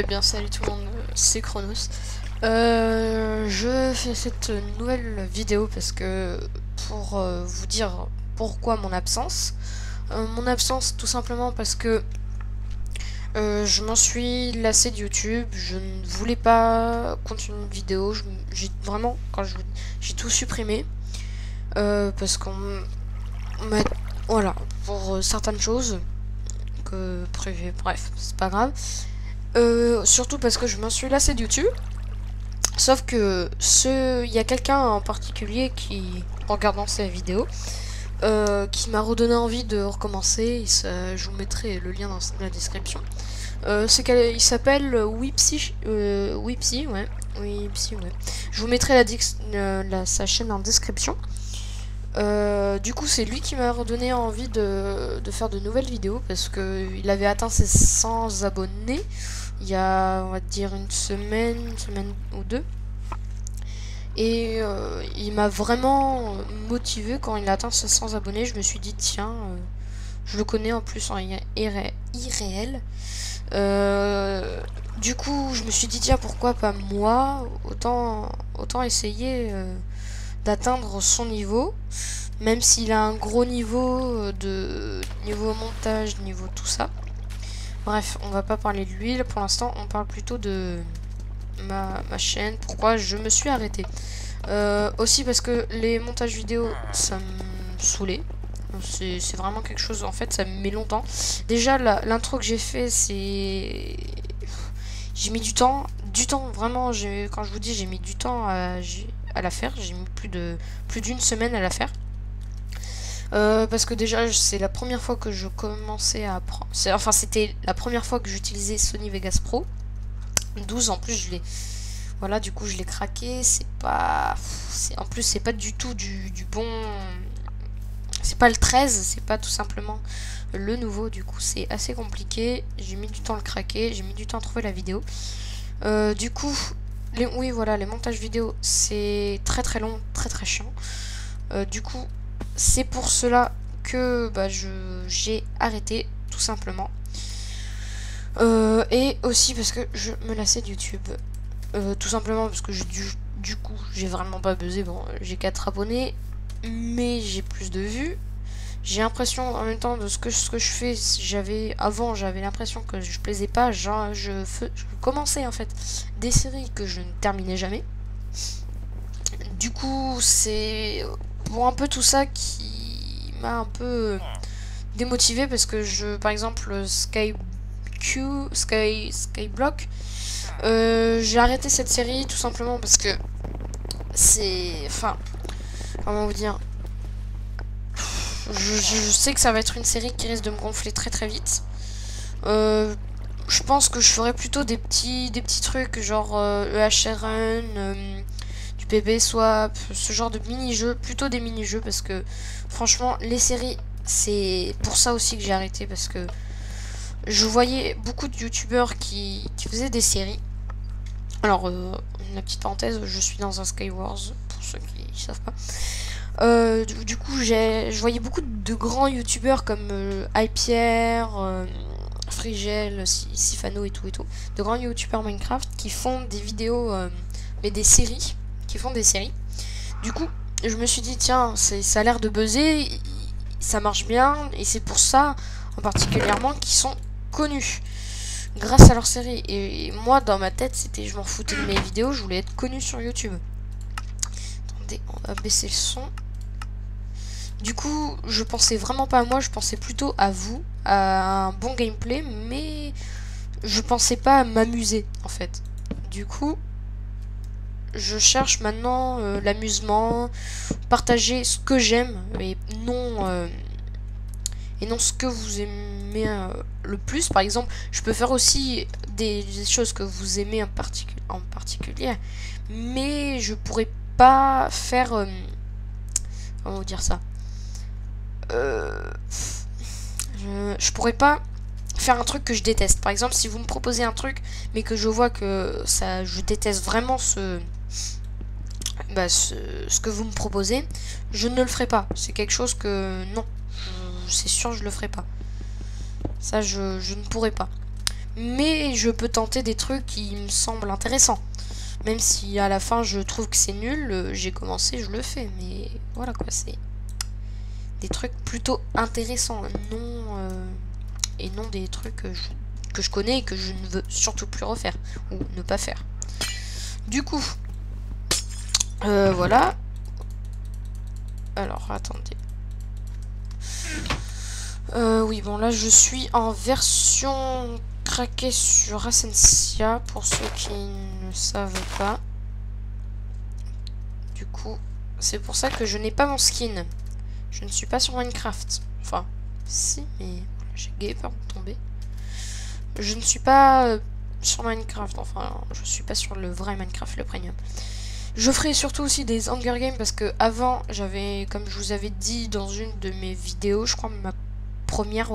bien salut tout le monde, c'est Chronos. Je fais cette nouvelle vidéo parce que pour vous dire pourquoi mon absence. Mon absence tout simplement parce que je m'en suis lassé de YouTube, je ne voulais pas continuer une vidéo, j'ai vraiment, j'ai tout supprimé parce qu'on m'a, voilà, pour certaines choses que prévues, bref, c'est pas grave. Surtout parce que je m'en suis lassé de YouTube. Sauf que il y a quelqu'un en particulier qui, en regardant ces vidéos, qui m'a redonné envie de recommencer. Je vous mettrai le lien dans la description. Il s'appelle Wipsy, Wipsy, ouais. Wipsy, ouais. Je vous mettrai sa chaîne en description. Du coup, c'est lui qui m'a redonné envie de faire de nouvelles vidéos parce que il avait atteint ses 100 abonnés il y a, on va dire, une semaine ou deux. Et il m'a vraiment motivé quand il a atteint ses 100 abonnés. Je me suis dit, tiens, je le connais en plus en irréel. Du coup, je me suis dit, tiens, pourquoi pas moi? Autant essayer d'atteindre son niveau. Même s'il a un gros niveau niveau montage, niveau tout ça. Bref, on va pas parler de lui. Pour l'instant, on parle plutôt de ma chaîne. Pourquoi je me suis arrêtée. Aussi parce que les montages vidéo, ça me saoulait. C'est vraiment quelque chose, en fait, ça me met longtemps. Déjà, l'intro que j'ai fait, c'est... J'ai mis du temps, vraiment, quand je vous dis, j'ai mis du temps à la faire. J'ai mis plus d'une semaine à la faire. Parce que déjà c'est la première fois que je commençais à apprendre. Enfin, c'était la première fois que j'utilisais Sony Vegas Pro 12. En plus, voilà, du coup je l'ai craqué. En plus, c'est pas du tout du bon. C'est pas le 13, c'est pas tout simplement le nouveau. Du coup, c'est assez compliqué. J'ai mis du temps à le craquer, j'ai mis du temps à trouver la vidéo. Du coup, oui, voilà, les montages vidéo, c'est très long, très chiant. Du coup, c'est pour cela que j'ai arrêté, tout simplement. Et aussi parce que je me lassais de YouTube. Tout simplement parce que du coup, j'ai vraiment pas buzzé. Bon, j'ai 4 abonnés, mais j'ai plus de vues. J'ai l'impression, en même temps, de ce que je fais, avant, j'avais l'impression que je plaisais pas. Genre, je commençais, en fait, des séries que je ne terminais jamais. Du coup, c'est pour un peu tout ça qui m'a un peu démotivé parce que par exemple, Skyblock, j'ai arrêté cette série tout simplement parce que enfin, comment vous dire, je sais que ça va être une série qui risque de me gonfler très vite. Je pense que je ferai plutôt des petits trucs genre EHRN, du PB Swap, ce genre de mini-jeux, plutôt des mini-jeux parce que franchement les séries, c'est pour ça aussi que j'ai arrêté parce que je voyais beaucoup de youtubeurs qui faisaient des séries. Alors, la petite parenthèse, je suis dans un Skywars, pour ceux qui ne savent pas. Du coup, je voyais beaucoup de grands youtubeurs comme iPierre, Frigel, Sifano et tout. De grands youtubeurs Minecraft qui font des vidéos, mais des séries. Qui font des séries. Du coup, je me suis dit, tiens, ça a l'air de buzzer, ça marche bien, et c'est pour ça, en particulièrement, qu'ils sont connus grâce à leur série. Et moi, dans ma tête, je m'en foutais de mes vidéos, je voulais être connu sur YouTube. Attendez, on va baisser le son. Du coup, je pensais vraiment pas à moi, je pensais plutôt à vous, à un bon gameplay, mais je pensais pas à m'amuser, en fait. Du coup, je cherche maintenant l'amusement, partager ce que j'aime, et non ce que vous aimez le plus. Par exemple, je peux faire aussi des choses que vous aimez en particulier, mais je pourrais pas faire comment vous dire ça, je pourrais pas faire un truc que je déteste. Par exemple, si vous me proposez un truc mais que je vois que je déteste vraiment ce que vous me proposez, je ne le ferai pas. C'est quelque chose que non, c'est sûr, je le ferai pas. Ça, je ne pourrais pas. mais je peux tenter des trucs qui me semblent intéressants. Même si à la fin je trouve que c'est nul, j'ai commencé, je le fais. Mais voilà quoi, c'est des trucs plutôt intéressants, et non des trucs que je connais et que je ne veux surtout plus refaire ou ne pas faire. Du coup, voilà. Alors, attendez. Oui, bon, là, je suis en version craquée sur Ascensia, pour ceux qui ne savent pas. Du coup, c'est pour ça que je n'ai pas mon skin. Je ne suis pas sur Minecraft. Enfin, si, mais j'ai peur de tomber. Je ne suis pas sur Minecraft. Enfin, je suis pas sur le vrai Minecraft, le premium. Je ferai surtout aussi des Hunger Games parce que avant, j'avais, comme je vous avais dit dans une de mes vidéos, je crois ma première,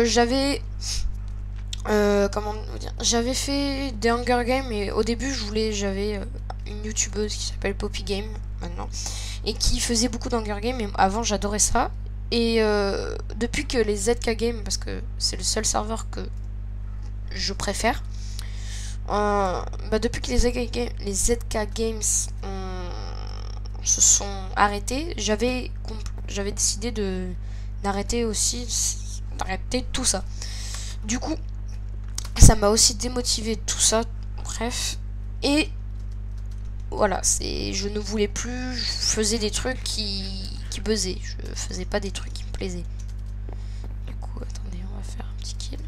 j'avais, comment vous dire, j'avais fait des Hunger Games et au début, j'avais une youtubeuse qui s'appelle Poppy Game maintenant et qui faisait beaucoup d'Hunger Games et avant, j'adorais ça. Et depuis que les ZK Games, parce que c'est le seul serveur que je préfère, depuis que les ZK Games se sont arrêtés, j'avais décidé d'arrêter tout ça. Du coup, ça m'a aussi démotivé tout ça. Bref, et voilà, je ne voulais plus, je faisais des trucs qui buzzaient, je faisais pas des trucs qui me plaisaient. Du coup, attendez, on va faire un petit kill.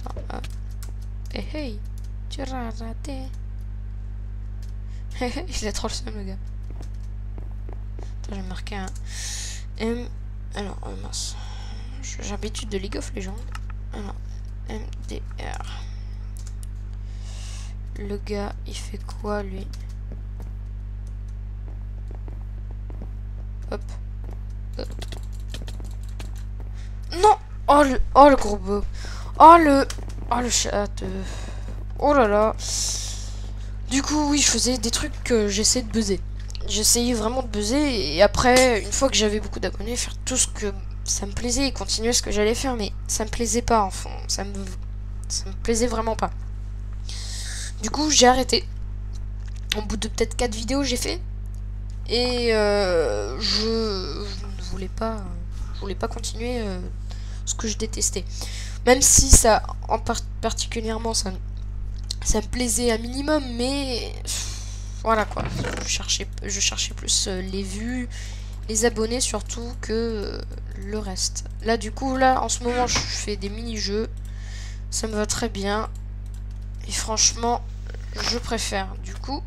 Attends, hey, hey, tu l'as raté. Il a trop le seum, le gars. Attends, j'ai marqué un M. Alors, mince. J'ai l'habitude de League of Legends. Alors, MDR. Le gars, il fait quoi, lui? Hop. Non! Oh le gros beau. Oh le chat. Oh là là. Du coup, oui, je faisais des trucs que j'essayais de buzzer. J'essayais vraiment de buzzer et après, une fois que j'avais beaucoup d'abonnés, faire tout ce que ça me plaisait et continuer ce que j'allais faire, mais ça me plaisait pas, enfin, ça me plaisait vraiment pas. Du coup, j'ai arrêté. Au bout de peut-être 4 vidéos, j'ai fait. Et je ne voulais pas continuer ce que je détestais. Même si ça, particulièrement, ça me plaisait un minimum, mais voilà quoi. Je cherchais plus les vues, les abonnés surtout que le reste. Là, du coup, en ce moment, je fais des mini-jeux. Ça me va très bien. Et franchement, je préfère. Du coup,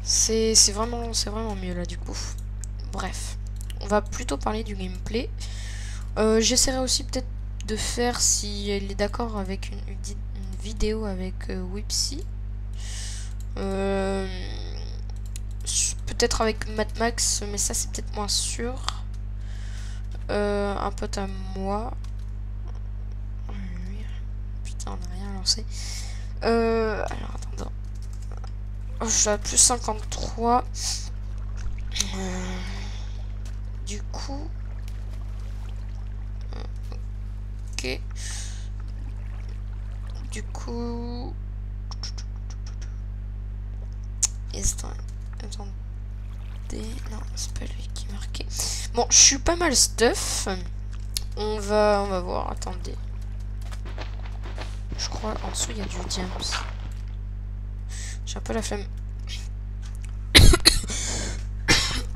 c'est vraiment mieux là, du coup. Bref, on va plutôt parler du gameplay. J'essaierai aussi peut-être de faire, si elle est d'accord, avec une vidéo avec Wipsy. Peut-être avec Mad Max, mais ça c'est peut-être moins sûr. Un pote à moi. Putain, on n'a rien lancé. Alors attends. Oh, je suis à plus 53. Du coup. Ok. Du coup. Attendez. Non, c'est pas lui qui marquait. Bon, je suis pas mal stuff. On va voir. Attendez. Je crois en dessous il y a du diams. J'ai un peu la flemme.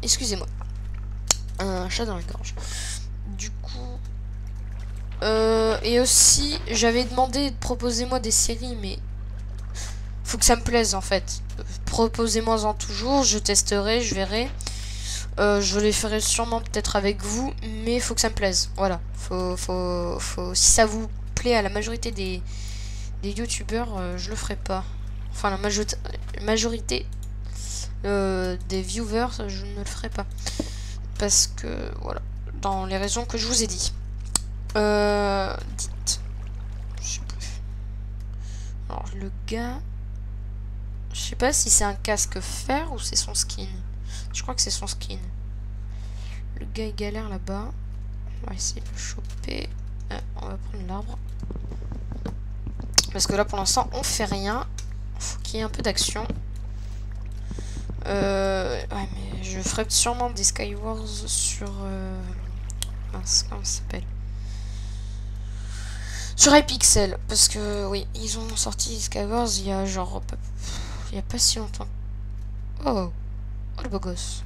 Excusez-moi. Un chat dans la gorge. Du coup. Et aussi, j'avais demandé de proposez-moi des séries, mais faut que ça me plaise en fait. Proposez-moi-en toujours, je testerai, je verrai. Je les ferai sûrement peut-être avec vous, mais faut que ça me plaise. Voilà. Si ça vous plaît à la majorité des youtubeurs, je le ferai pas. Enfin, la majorité des viewers, je ne le ferai pas. Parce que, voilà, dans les raisons que je vous ai dit. Dites. Je sais plus. Alors, le gars... Je sais pas si c'est un casque fer ou c'est son skin. Je crois que c'est son skin. Le gars, il galère là-bas. On va essayer de le choper. On va prendre l'arbre. Parce que là, pour l'instant, on fait rien. Faut qu'il y ait un peu d'action. Ouais, mais je ferai sûrement des Skywars sur... mince, comment ça s'appelle? Sur Hypixel. Parce que, oui, ils ont sorti Skywars il y a genre... Il y a pas si longtemps. Oh, oh le beau gosse.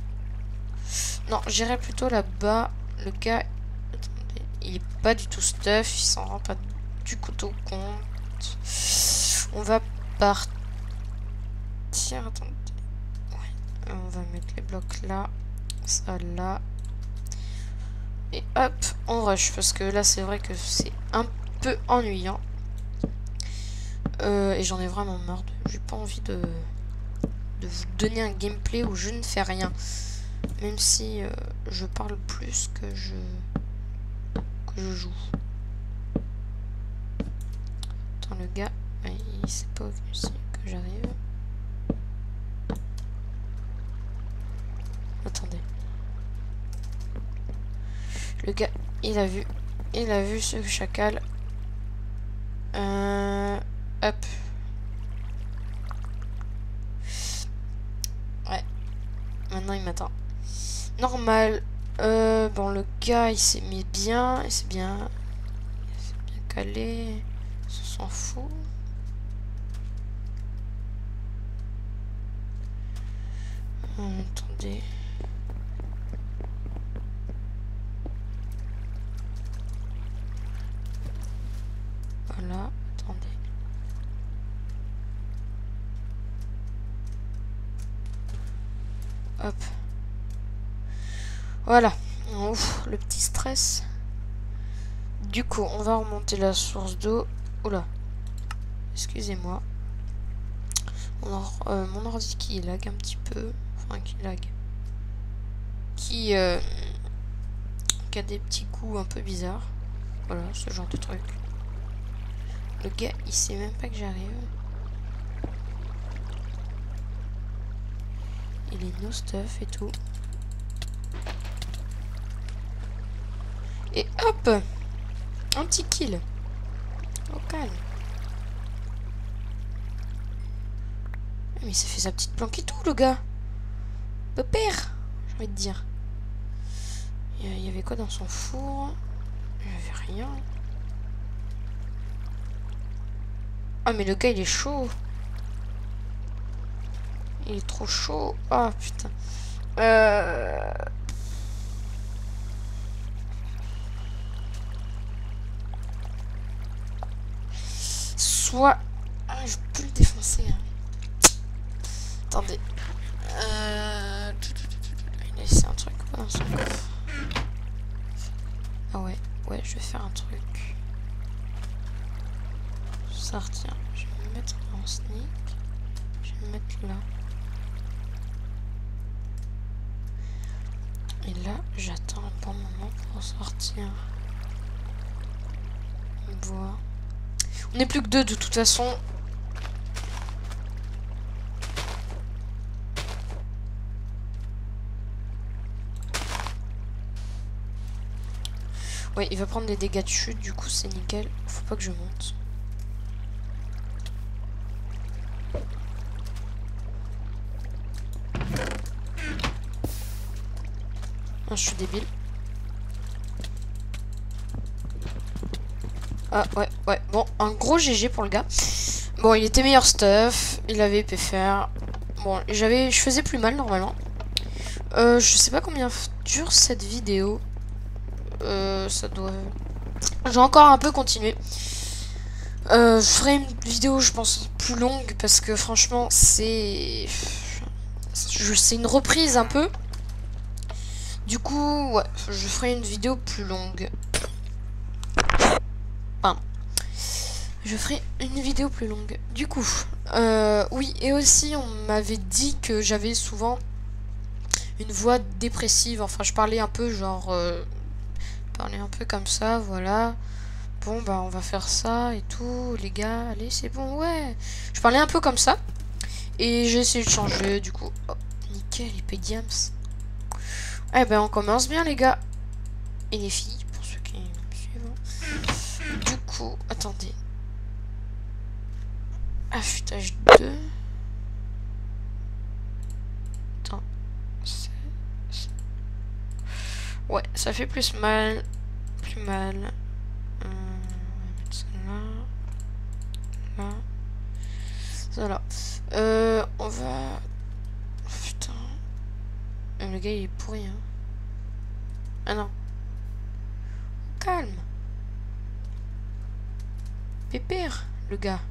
Non, j'irai plutôt là-bas. Le gars... Attendez, il est pas du tout stuff. Il s'en rend pas du couteau compte. On va partir... Attendez. On va mettre les blocs là, ça là. Et hop, on rush. Parce que là, c'est vrai que c'est un peu ennuyant. Et j'en ai vraiment marre. J'ai pas envie de vous donner un gameplay où je ne fais rien. Même si je parle plus que je joue. Attends, le gars, il sait pas aussi que j'arrive. Attendez. Le gars, il a vu ce chacal. Hop. Ouais. Maintenant, il m'attend. Normal. Bon, le gars, il s'est mis bien. Il s'est bien calé. On s'en fout. Attendez. Voilà, attendez. Hop. Voilà. Ouf, le petit stress. Du coup, on va remonter la source d'eau. Oula. Excusez-moi. Mon ordi qui lag un petit peu. Enfin, qui lag. Qui a des petits coups un peu bizarres. Voilà, ce genre de truc. Le gars, il sait même pas que j'arrive. Il est no stuff et tout. Et hop! Un petit kill. Au calme. Mais il s'est fait sa petite planque et tout, le gars. Pépère, j'ai envie de dire. Il y avait quoi dans son four? Il n'y avait rien. Ah, mais le gars, il est chaud. Il est trop chaud. Ah, putain. Soit... Ah, je peux le défoncer. Hein. Attendez. Il a laissé un truc dans son coffre. Ah ouais. Ouais, je vais faire un truc. Sortir. Je vais me mettre en sneak. Je vais me mettre là. Et là, j'attends un bon moment pour sortir. Voir. On n'est plus que deux de toute façon. Ouais, il va prendre des dégâts de chute, du coup c'est nickel. Faut pas que je monte. Ah, je suis débile. Ah ouais, ouais. Bon, un gros GG pour le gars. Bon, il était meilleur stuff. Il avait PFR. Bon, je faisais plus mal normalement. Je sais pas combien dure cette vidéo. Ça doit... J'ai encore un peu continué. Je ferai une vidéo, je pense, plus longue. Parce que franchement, c'est une reprise un peu. Du coup, ouais, je ferai une vidéo plus longue. Pardon. Je ferai une vidéo plus longue. Du coup, oui, et aussi, on m'avait dit que j'avais souvent une voix dépressive. Enfin, je parlais un peu genre... parler un peu comme ça, voilà. Bon, bah, on va faire ça et tout. Les gars, allez, c'est bon, ouais. Je parlais un peu comme ça. Et j'ai essayé de changer, du coup. Oh, nickel, épée diams. Eh ben, on commence bien, les gars. Et les filles, pour coup, attendez. Affûtage 2. Attends. Ouais, ça fait plus mal. Plus mal. On va mettre ça là. Là. Voilà. On va... Oh, putain. Le gars, il est pourri, hein. Ah non. Calme. Pépère, le gars.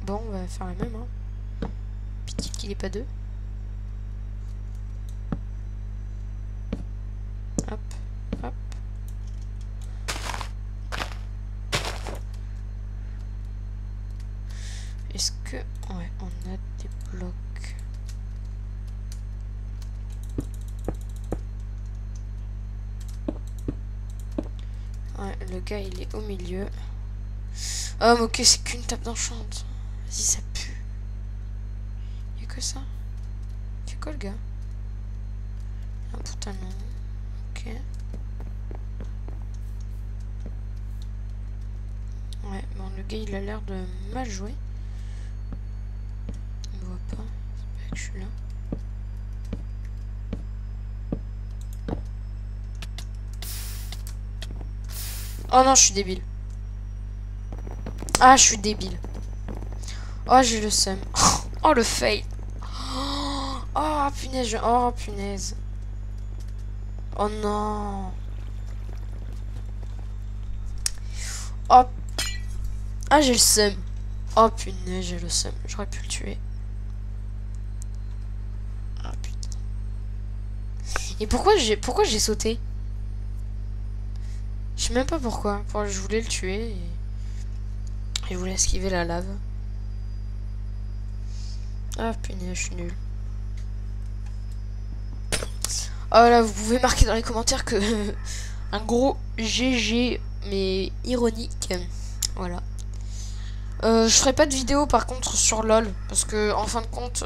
Bon, on va faire la même, hein. Pitié qu'il ait pas deux. Hop, hop. Est-ce que... Ouais, on a des blocs. Ouais, le gars, il est au milieu. Oh, mais ok, c'est qu'une table d'enchante. Vas-y, ça pue. Y'a que ça. Il fait quoi, le gars? Un pantalon. Ok. Ouais, bon, le gars, il a l'air de mal jouer. Il me voit pas. C'est pas que je suis là. Oh non, je suis débile. Ah, je suis débile. Oh, j'ai le seum. Oh, le fail. Oh, punaise. Oh, punaise. Oh non. Oh. Ah, j'ai le seum. Oh, punaise, j'ai le seum. J'aurais pu le tuer. Ah, putain. Et pourquoi j'ai sauté? Je sais même pas pourquoi. Je voulais le tuer et je voulais esquiver la lave. Ah, punaise, je suis nul. Oh là, vous pouvez marquer dans les commentaires que un gros GG, mais ironique. Voilà. Je ferai pas de vidéo par contre sur LOL, parce que en fin de compte,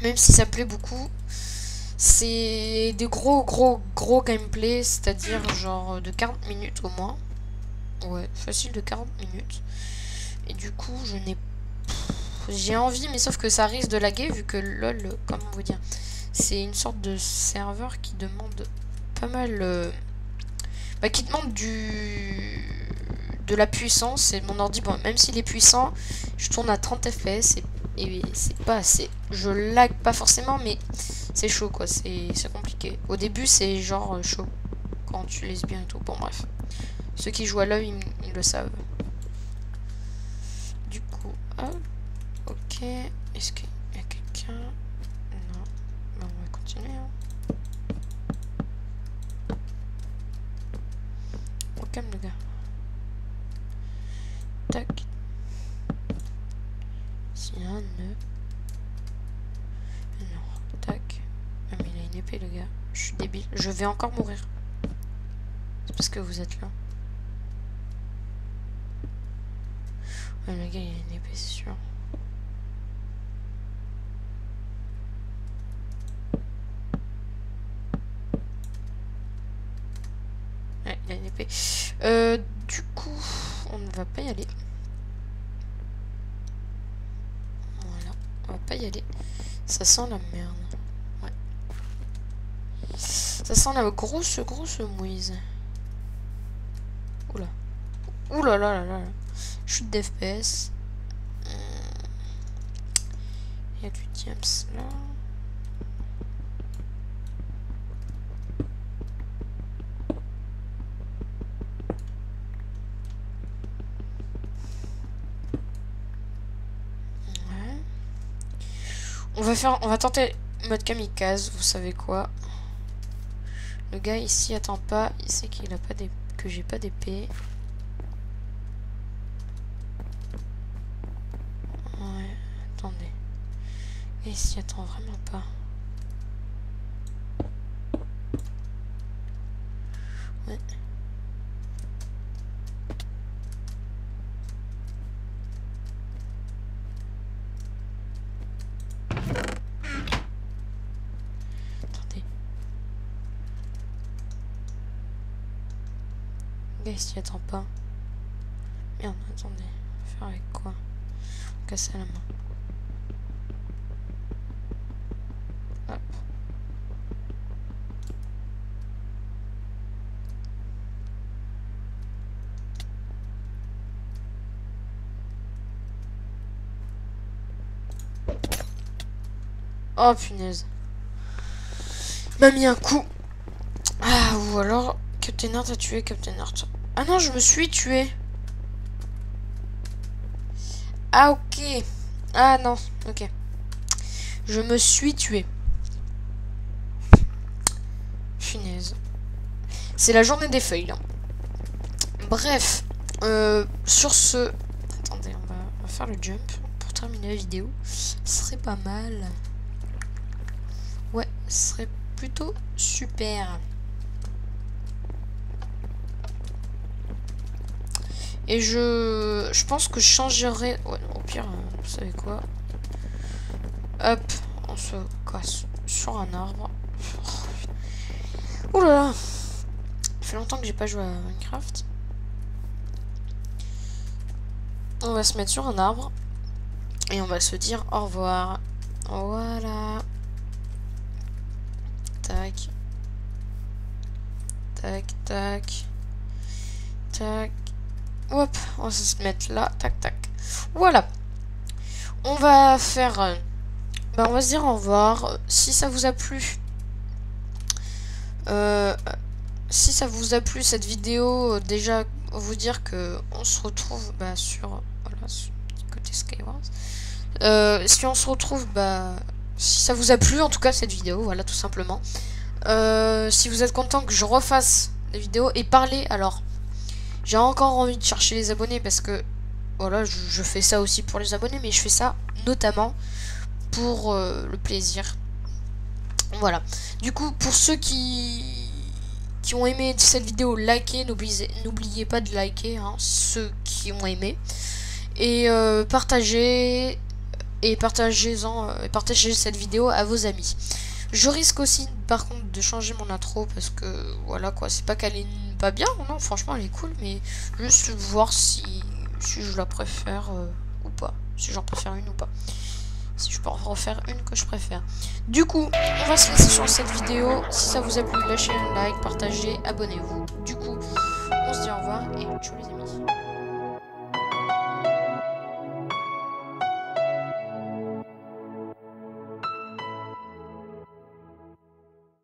même si ça me plaît beaucoup, c'est des gros gameplay, c'est-à-dire genre de 40 minutes au moins. Ouais, facile de 40 minutes. Et du coup, j'ai envie, mais sauf que ça risque de laguer, vu que LOL, comment vous dire, c'est une sorte de serveur qui demande pas mal... qui demande de la puissance. Et mon ordi, bon, même s'il est puissant, je tourne à 30 fps et c'est pas assez. Je lag pas forcément, mais c'est chaud, quoi. C'est compliqué. Au début, c'est genre chaud. Quand tu laisses bien et tout. Bon, bref. Ceux qui jouent à l'œil, ils le savent. Du coup, hop. Ok. Est-ce qu'il y a quelqu'un? Non. Bon, on va continuer. Hein. Oh, calme, le gars. Tac. S'il y a un nœud. Non. Tac. Ah, mais il a une épée, le gars. Je suis débile. Je vais encore mourir. C'est parce que vous êtes là. Ouais, le gars, il a une épée, c'est sûr. Ouais, il a une épée. Du coup, on ne va pas y aller. Voilà, on va pas y aller. Ça sent la merde. Ouais. Ça sent la grosse mouise. Oula. Oula là là là. Chute d'FPS. Il y a du James là. On va tenter mode kamikaze, vous savez quoi. Le gars ici attend pas, il sait qu'il a pas que j'ai pas d'épée. Ouais, attendez. Et ici attend vraiment pas. Ouais. il s'y attend pas. Merde, attendez. Faire avec quoi? Casser la main. Hop. Oh punaise. Il m'a mis un coup. Ah, ou alors Captain Hart a tué Captain Hart. Ah non, je me suis tué. Ah ok. Ah non, ok. Je me suis tué. Punaise. C'est la journée des feuilles là. Bref. Sur ce... Attendez, on va faire le jump pour terminer la vidéo. Ce serait pas mal. Ouais, ce serait plutôt super. Et je pense que je changerai... Ouais, au pire, vous savez quoi? Hop, on se casse sur un arbre. Ouh là là. Ça fait longtemps que j'ai pas joué à Minecraft. On va se mettre sur un arbre. Et on va se dire au revoir. Voilà. Tac. Tac, tac. Tac. Hop, on va se mettre là. Tac, tac. Voilà. On va faire... on va se dire au revoir. Si ça vous a plu... si ça vous a plu cette vidéo, déjà vous dire que on se retrouve sur... Voilà, sur le côté Skywars. Si on se retrouve... si ça vous a plu en tout cas cette vidéo, voilà tout simplement. Si vous êtes content que je refasse des vidéos et parler, alors... J'ai encore envie de chercher les abonnés parce que... Voilà, je fais ça aussi pour les abonnés, mais je fais ça notamment pour le plaisir. Voilà. Du coup, pour ceux qui ont aimé cette vidéo, likez. N'oubliez pas de liker, hein, ceux qui ont aimé. Et partagez. Et partagez cette vidéo à vos amis. Je risque aussi, par contre, de changer mon intro parce que, voilà quoi, c'est pas qu'elle est pas bien, non, franchement, elle est cool, mais juste voir si je la préfère ou pas. Si j'en préfère une ou pas. Si je peux en refaire une que je préfère. Du coup, on va se laisser sur cette vidéo. Si ça vous a plu, lâchez un like, partagez, abonnez-vous. Du coup, on se dit au revoir et ciao les amis.